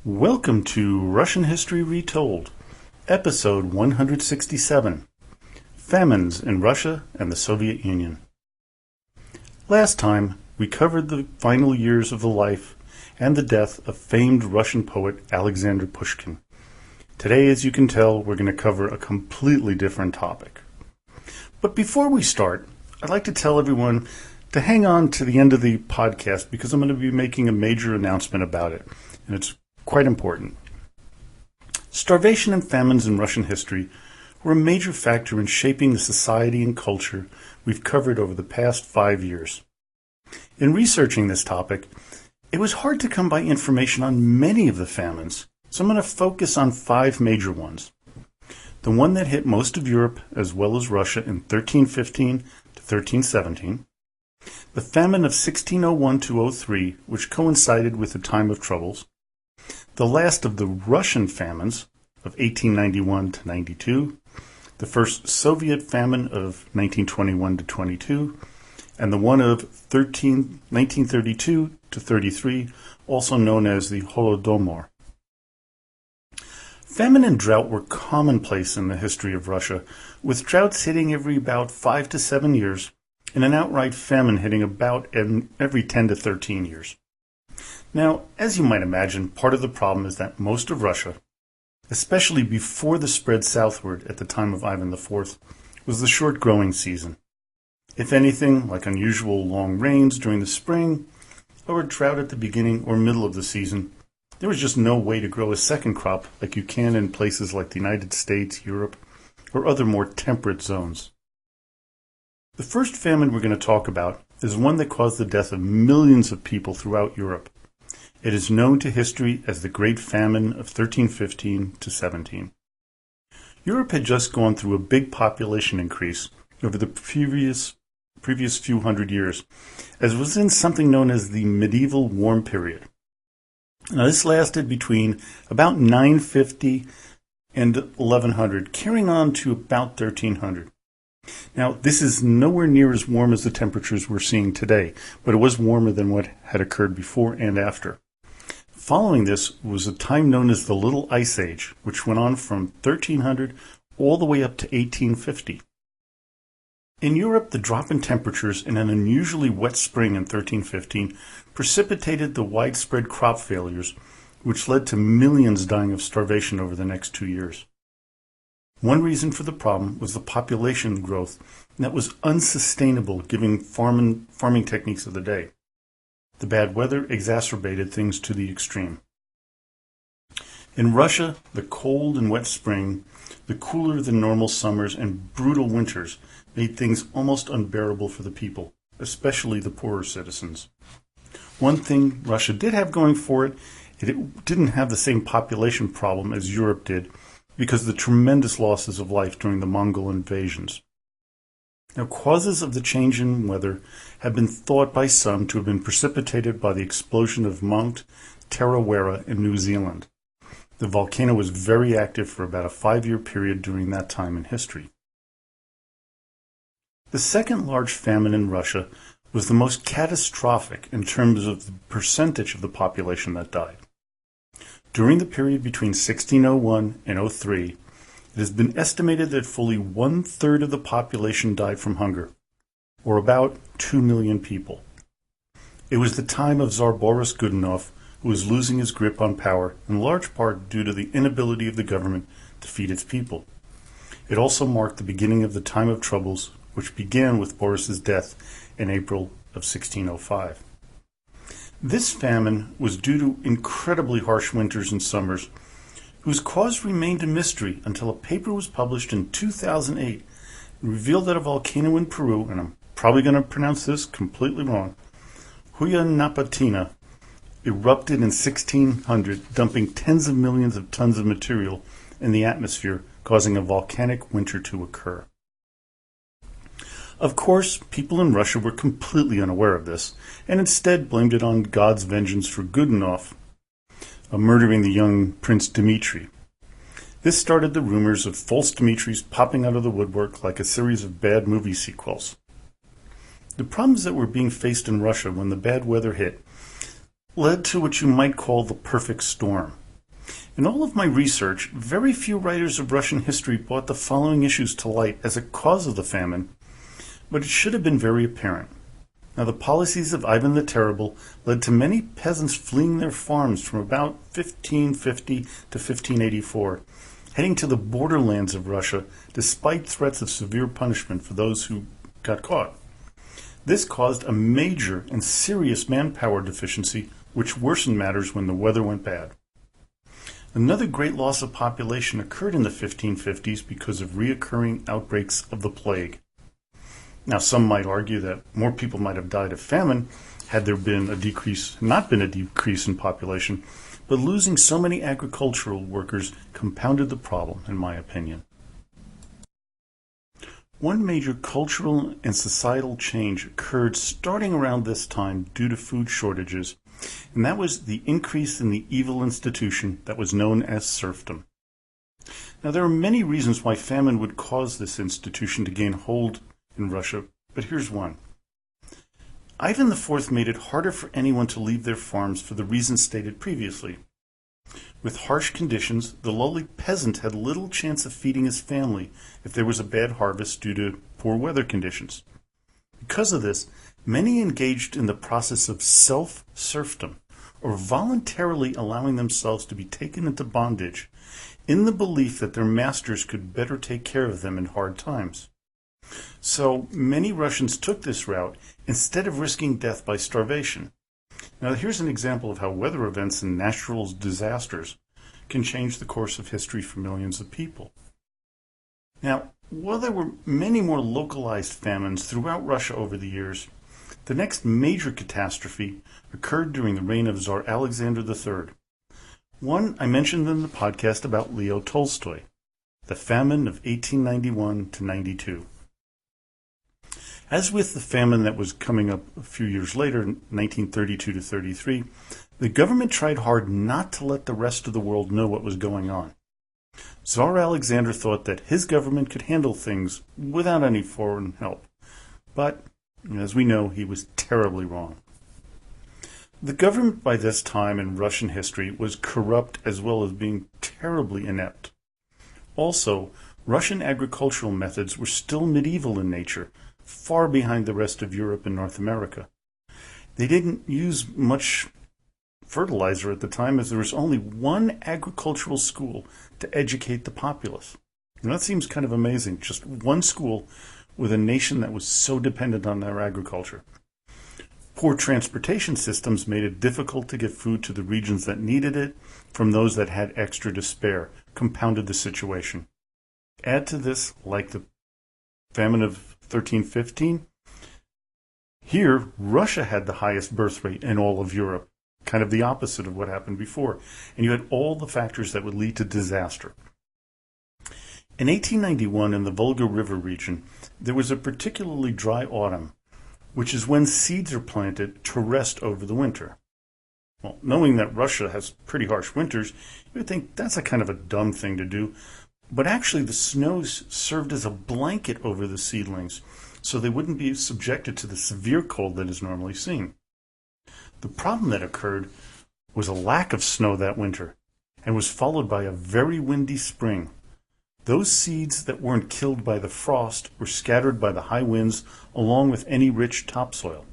Welcome to Russian History Retold, Episode 167, Famines in Russia and the Soviet Union. Last time, we covered the final years of the life and the death of famed Russian poet Alexander Pushkin. Today, as you can tell, we're going to cover a completely different topic. But before we start, I'd like to tell everyone to hang on to the end of the podcast because I'm going to be making a major announcement about it, and it's quite important. Starvation and famines in Russian history were a major factor in shaping the society and culture we've covered over the past 5 years. In researching this topic, it was hard to come by information on many of the famines, so I'm going to focus on 5 major ones. The one that hit most of Europe as well as Russia in 1315 to 1317, the famine of 1601-03, which coincided with the time of troubles, the last of the Russian famines of 1891-92, the first Soviet famine of 1921-22, and the one of 1932-33, also known as the Holodomor. Famine and drought were commonplace in the history of Russia, with droughts hitting every about 5 to 7 years, and an outright famine hitting about every 10 to 13 years. Now, as you might imagine, part of the problem is that most of Russia, especially before the spread southward at the time of Ivan IV, was the short growing season. If anything, like unusual long rains during the spring, or a drought at the beginning or middle of the season, there was just no way to grow a second crop like you can in places like the United States, Europe, or other more temperate zones. The first famine we're going to talk about is one that caused the death of millions of people throughout Europe. It is known to history as the Great Famine of 1315 to 17. Europe had just gone through a big population increase over the previous few hundred years, as was in something known as the medieval warm period. Now, this lasted between about 950 and 1100, carrying on to about 1300. Now, this is nowhere near as warm as the temperatures we're seeing today, but it was warmer than what had occurred before and after. Following this was a time known as the Little Ice Age, which went on from 1300 all the way up to 1850. In Europe, the drop in temperatures and an unusually wet spring in 1315 precipitated the widespread crop failures, which led to millions dying of starvation over the next 2 years. One reason for the problem was the population growth that was unsustainable given farming techniques of the day. The bad weather exacerbated things to the extreme. In Russia, the cold and wet spring, the cooler than normal summers, and brutal winters made things almost unbearable for the people, especially the poorer citizens. One thing Russia did have going for it, it didn't have the same population problem as Europe did because of the tremendous losses of life during the Mongol invasions. Now, causes of the change in weather have been thought by some to have been precipitated by the explosion of Mount Tarawera in New Zealand. The volcano was very active for about a 5-year period during that time in history. The second large famine in Russia was the most catastrophic in terms of the percentage of the population that died. During the period between 1601 and 03, it has been estimated that fully 1/3 of the population died from hunger, or about 2 million people. It was the time of Tsar Boris Godunov, who was losing his grip on power, in large part due to the inability of the government to feed its people. It also marked the beginning of the time of troubles, which began with Boris's death in April of 1605. This famine was due to incredibly harsh winters and summers, whose cause remained a mystery until a paper was published in 2008 and revealed that a volcano in Peru, and I'm probably going to pronounce this completely wrong, Huyanapatina, erupted in 1600, dumping tens of millions of tons of material in the atmosphere, causing a volcanic winter to occur. Of course, people in Russia were completely unaware of this, and instead blamed it on God's vengeance for Godunov, murdering the young Prince Dmitri. This started the rumors of false Dmitris popping out of the woodwork like a series of bad movie sequels. The problems that were being faced in Russia when the bad weather hit led to what you might call the perfect storm. In all of my research, very few writers of Russian history brought the following issues to light as a cause of the famine, but it should have been very apparent. Now, the policies of Ivan the Terrible led to many peasants fleeing their farms from about 1550 to 1584, heading to the borderlands of Russia despite threats of severe punishment for those who got caught. This caused a major and serious manpower deficiency, which worsened matters when the weather went bad. Another great loss of population occurred in the 1550s because of recurring outbreaks of the plague. Now, some might argue that more people might have died of famine had there been not been a decrease in population, but losing so many agricultural workers compounded the problem, in my opinion. One major cultural and societal change occurred starting around this time due to food shortages, and that was the increase in the evil institution that was known as serfdom. Now, there are many reasons why famine would cause this institution to gain hold in Russia, but here's one. Ivan IV made it harder for anyone to leave their farms for the reasons stated previously. With harsh conditions, the lowly peasant had little chance of feeding his family if there was a bad harvest due to poor weather conditions. Because of this, many engaged in the process of self-serfdom, or voluntarily allowing themselves to be taken into bondage, in the belief that their masters could better take care of them in hard times. So many Russians took this route instead of risking death by starvation. Now, here's an example of how weather events and natural disasters can change the course of history for millions of people. Now, while there were many more localized famines throughout Russia over the years, the next major catastrophe occurred during the reign of Tsar Alexander III. One I mentioned in the podcast about Leo Tolstoy, the famine of 1891 to 92. As with the famine that was coming up a few years later, 1932 to 33, the government tried hard not to let the rest of the world know what was going on. Tsar Alexander thought that his government could handle things without any foreign help. But, as we know, he was terribly wrong. The government by this time in Russian history was corrupt as well as being terribly inept. Also, Russian agricultural methods were still medieval in nature, far behind the rest of Europe and North America. They didn't use much fertilizer at the time, as there was only one agricultural school to educate the populace. And that seems kind of amazing, just one school with a nation that was so dependent on their agriculture. Poor transportation systems made it difficult to get food to the regions that needed it from those that had extra to spare, compounded the situation. Add to this, like the famine of 1315, here Russia had the highest birth rate in all of Europe, kind of the opposite of what happened before, and you had all the factors that would lead to disaster. In 1891, in the Volga River region, there was a particularly dry autumn, which is when seeds are planted to rest over the winter. Well, knowing that Russia has pretty harsh winters, you would think that's a kind of a dumb thing to do, but actually the snows served as a blanket over the seedlings, so they wouldn't be subjected to the severe cold that is normally seen. The problem that occurred was a lack of snow that winter, and was followed by a very windy spring. Those seeds that weren't killed by the frost were scattered by the high winds along with any rich topsoil.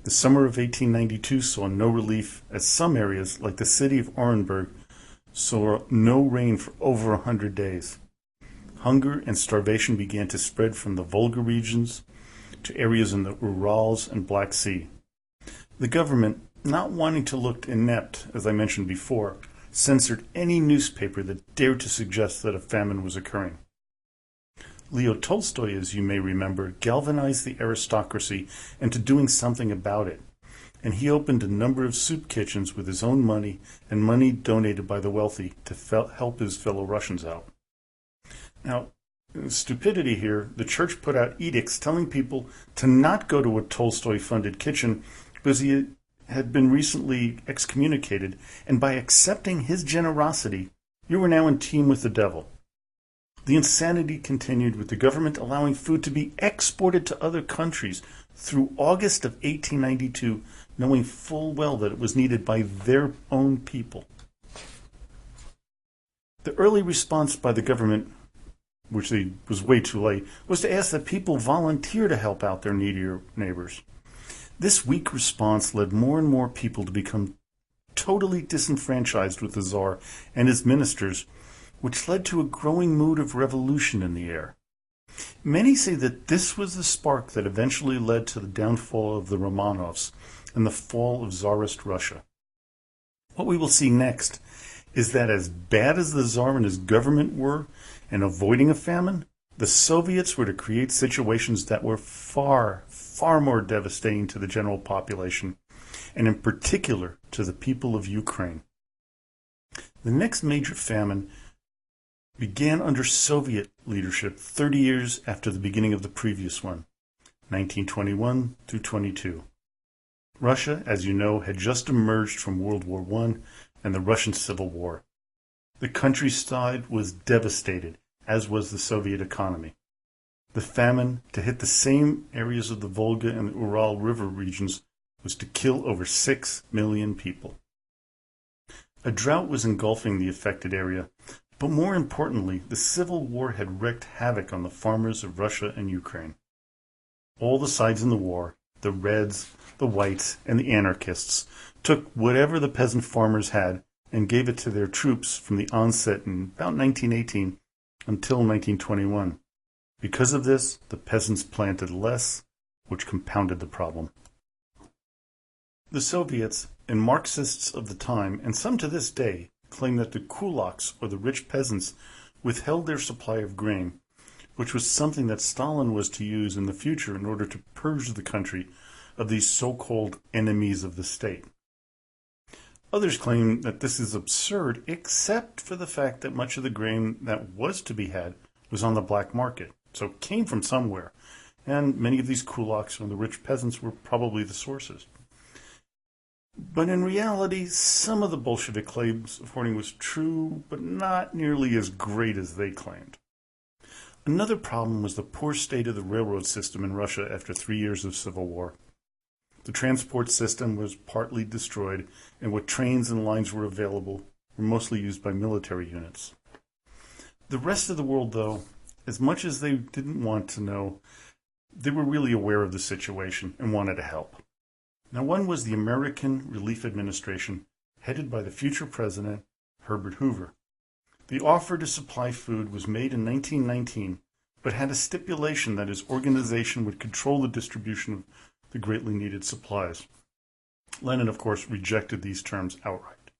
The summer of 1892 saw no relief, as some areas, like the city of Orenburg, saw no rain for over 100 days. Hunger and starvation began to spread from the Volga regions to areas in the Urals and Black Sea. The government, not wanting to look inept, as I mentioned before, censored any newspaper that dared to suggest that a famine was occurring. Leo Tolstoy, as you may remember, galvanized the aristocracy into doing something about it, and he opened a number of soup kitchens with his own money and money donated by the wealthy to help his fellow Russians out. Now, stupidity here, the church put out edicts telling people to not go to a Tolstoy-funded kitchen because he had been recently excommunicated, and by accepting his generosity, you were now in team with the devil. The insanity continued, with the government allowing food to be exported to other countries through August of 1892, knowing full well that it was needed by their own people. The early response by the government, which was way too late, was to ask that people volunteer to help out their needier neighbors. This weak response led more and more people to become totally disenfranchised with the Tsar and his ministers, which led to a growing mood of revolution in the air. Many say that this was the spark that eventually led to the downfall of the Romanovs and the fall of Tsarist Russia. What we will see next is that as bad as the Tsar and his government were in avoiding a famine, the Soviets were to create situations that were far, far more devastating to the general population, and in particular to the people of Ukraine. The next major famine began under Soviet leadership 30 years after the beginning of the previous one, 1921 through 22. Russia, as you know, had just emerged from World War I and the Russian Civil War. The countryside was devastated, as was the Soviet economy. The famine, to hit the same areas of the Volga and the Ural River regions, was to kill over 6 million people. A drought was engulfing the affected area, but more importantly, the Civil War had wreaked havoc on the farmers of Russia and Ukraine. All the sides in the war, the Reds, the Whites, and the anarchists, took whatever the peasant farmers had and gave it to their troops from the onset in about 1918 until 1921. Because of this, the peasants planted less, which compounded the problem. The Soviets and Marxists of the time, and some to this day, claim that the kulaks, or the rich peasants, withheld their supply of grain, which was something that Stalin was to use in the future in order to purge the country of these so-called enemies of the state. Others claim that this is absurd, except for the fact that much of the grain that was to be had was on the black market, so it came from somewhere, and many of these kulaks and the rich peasants were probably the sources. But in reality, some of the Bolshevik claims of hoarding was true, but not nearly as great as they claimed. Another problem was the poor state of the railroad system in Russia after 3 years of civil war. The transport system was partly destroyed, and what trains and lines were available were mostly used by military units. The rest of the world, though, as much as they didn't want to know, they were really aware of the situation and wanted to help. Now, one was the American Relief Administration, headed by the future president, Herbert Hoover. The offer to supply food was made in 1919, but had a stipulation that his organization would control the distribution of the greatly needed supplies. Lenin, of course, rejected these terms outright.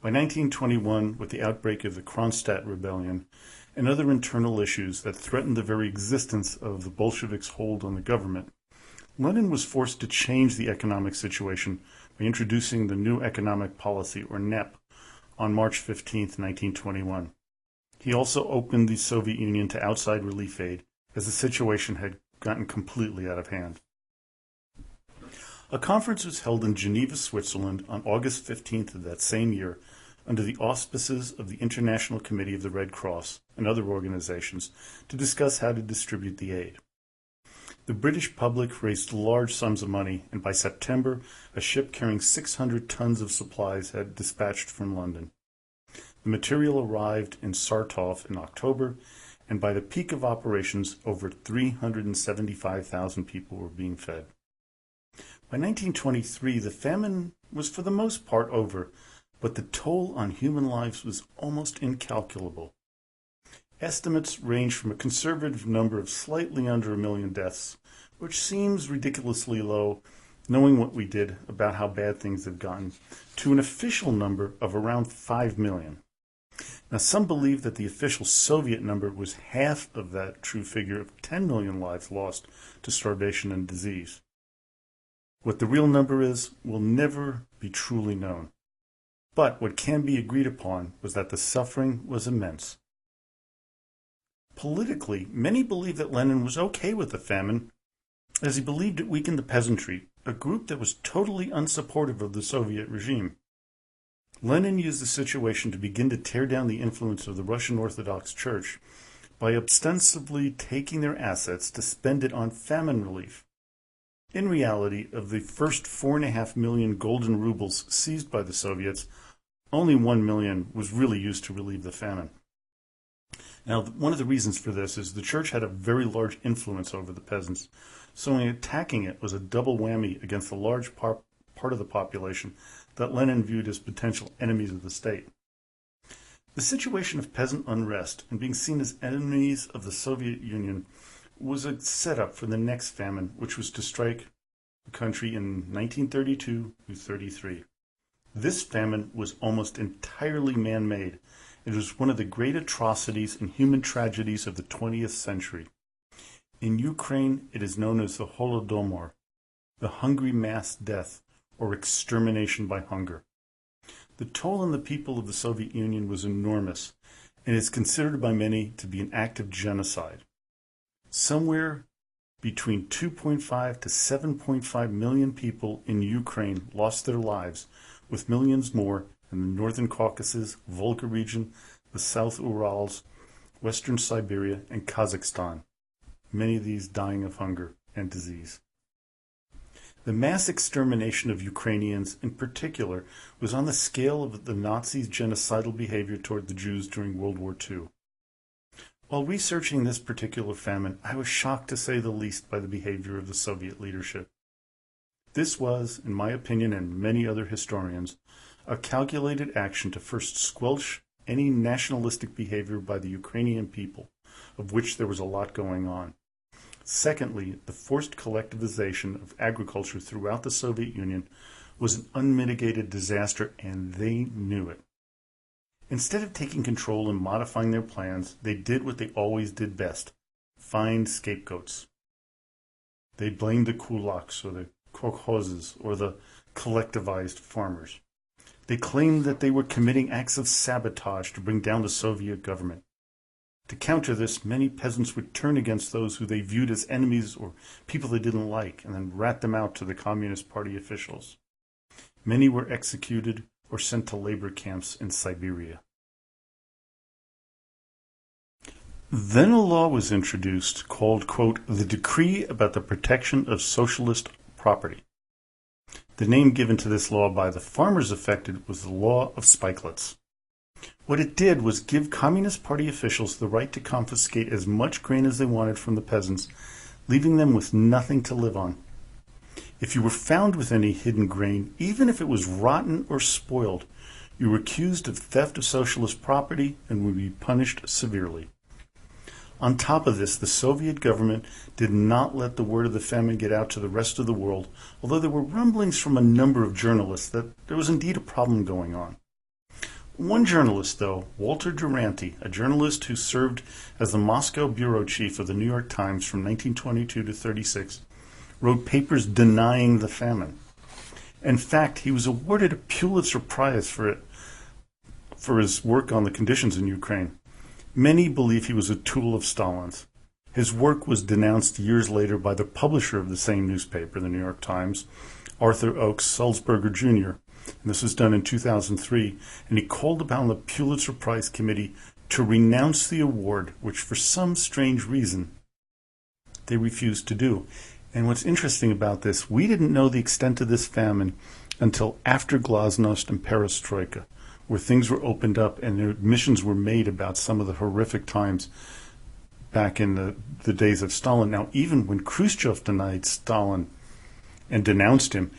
By 1921, with the outbreak of the Kronstadt Rebellion and other internal issues that threatened the very existence of the Bolsheviks' hold on the government, Lenin was forced to change the economic situation by introducing the New Economic Policy, or NEP, on March 15, 1921. He also opened the Soviet Union to outside relief aid, as the situation had gotten completely out of hand. A conference was held in Geneva, Switzerland, on August 15th of that same year, under the auspices of the International Committee of the Red Cross and other organizations, to discuss how to distribute the aid. The British public raised large sums of money, and by September, a ship carrying 600 tons of supplies had dispatched from London. The material arrived in Sartov in October, and by the peak of operations, over 375,000 people were being fed. By 1923, the famine was for the most part over, but the toll on human lives was almost incalculable. Estimates range from a conservative number of slightly under 1 million deaths, which seems ridiculously low, knowing what we did about how bad things have gotten, to an official number of around 5 million. Now, some believe that the official Soviet number was half of that true figure of 10 million lives lost to starvation and disease. What the real number is will never be truly known. But what can be agreed upon was that the suffering was immense. Politically, many believe that Lenin was okay with the famine, as he believed it weakened the peasantry, a group that was totally unsupportive of the Soviet regime. Lenin used the situation to begin to tear down the influence of the Russian Orthodox Church by ostensibly taking their assets to spend it on famine relief. In reality, of the first 4.5 million golden rubles seized by the Soviets, only 1 million was really used to relieve the famine. Now, one of the reasons for this is the church had a very large influence over the peasants, so attacking it was a double whammy against a large part of the population that Lenin viewed as potential enemies of the state. The situation of peasant unrest and being seen as enemies of the Soviet Union was a setup for the next famine, which was to strike the country in 1932 through 33. This famine was almost entirely man-made. It was one of the great atrocities and human tragedies of the 20th century. In Ukraine, it is known as the Holodomor, the hungry mass death, or extermination by hunger. The toll on the people of the Soviet Union was enormous, and is considered by many to be an act of genocide. Somewhere between 2.5 to 7.5 million people in Ukraine lost their lives, with millions more in the Northern Caucasus, Volga region, the South Urals, Western Siberia, and Kazakhstan, many of these dying of hunger and disease. The mass extermination of Ukrainians in particular was on the scale of the Nazis' genocidal behavior toward the Jews during World War II. While researching this particular famine, I was shocked to say the least by the behavior of the Soviet leadership. This was, in my opinion and many other historians, a calculated action to first squelch any nationalistic behavior by the Ukrainian people, of which there was a lot going on. Secondly, the forced collectivization of agriculture throughout the Soviet Union was an unmitigated disaster, and they knew it. Instead of taking control and modifying their plans, they did what they always did best: find scapegoats. They blamed the kulaks, or the kolkhozes, or the collectivized farmers. They claimed that they were committing acts of sabotage to bring down the Soviet government. To counter this, many peasants would turn against those who they viewed as enemies or people they didn't like, and then rat them out to the Communist Party officials. Many were executed or sent to labor camps in Siberia. Then a law was introduced called, quote, the Decree about the Protection of Socialist Property. The name given to this law by the farmers affected was the Law of Spikelets. What it did was give Communist Party officials the right to confiscate as much grain as they wanted from the peasants, leaving them with nothing to live on. If you were found with any hidden grain, even if it was rotten or spoiled, you were accused of theft of socialist property and would be punished severely. On top of this, the Soviet government did not let the word of the famine get out to the rest of the world, although there were rumblings from a number of journalists that there was indeed a problem going on. One journalist, though, Walter Durante, a journalist who served as the Moscow bureau chief of the New York Times from 1922 to 36, wrote papers denying the famine. In fact, he was awarded a Pulitzer Prize for his work on the conditions in Ukraine. Many believe he was a tool of Stalin's. His work was denounced years later by the publisher of the same newspaper, the New York Times, Arthur Oakes Sulzberger Jr., and this was done in 2003, and he called upon the Pulitzer Prize Committee to renounce the award, which for some strange reason they refused to do. And what's interesting about this, we didn't know the extent of this famine until after Glasnost and Perestroika, where things were opened up and admissions were made about some of the horrific times back in the days of Stalin. Now, even when Khrushchev denied Stalin and denounced him,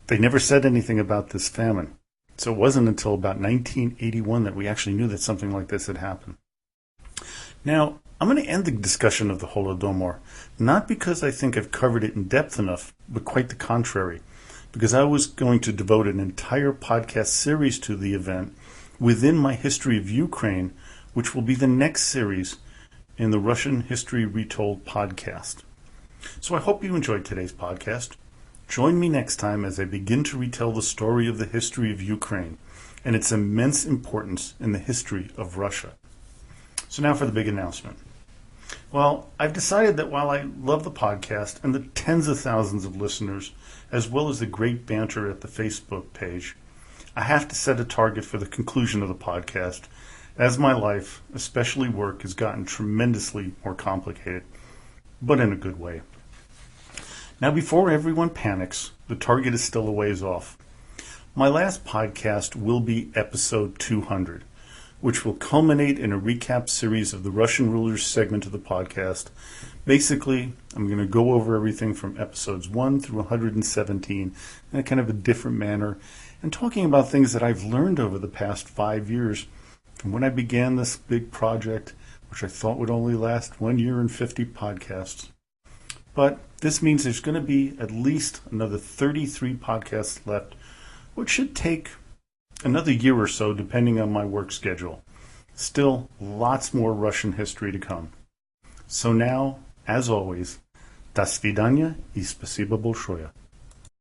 they never said anything about this famine. So it wasn't until about 1981 that we actually knew that something like this had happened. Now, I'm going to end the discussion of the Holodomor, not because I think I've covered it in depth enough, but quite the contrary, because I was going to devote an entire podcast series to the event within my History of Ukraine, which will be the next series in the Russian History Retold podcast. So I hope you enjoyed today's podcast. Join me next time as I begin to retell the story of the history of Ukraine and its immense importance in the history of Russia. So now for the big announcement. Well, I've decided that while I love the podcast and the tens of thousands of listeners, as well as the great banter at the Facebook page, I have to set a target for the conclusion of the podcast, as my life, especially work, has gotten tremendously more complicated, but in a good way. Now, before everyone panics, the target is still a ways off. My last podcast will be episode 200, which will culminate in a recap series of the Russian rulers segment of the podcast. Basically, I'm going to go over everything from episodes 1 through 117 in a kind of a different manner, and talking about things that I've learned over the past 5 years from when I began this big project, which I thought would only last 1 year and 50 podcasts. But this means there's going to be at least another 33 podcasts left, which should take another year or so depending on my work schedule. Still, lots more Russian history to come. So now, as always, до свидания и спасибо большое.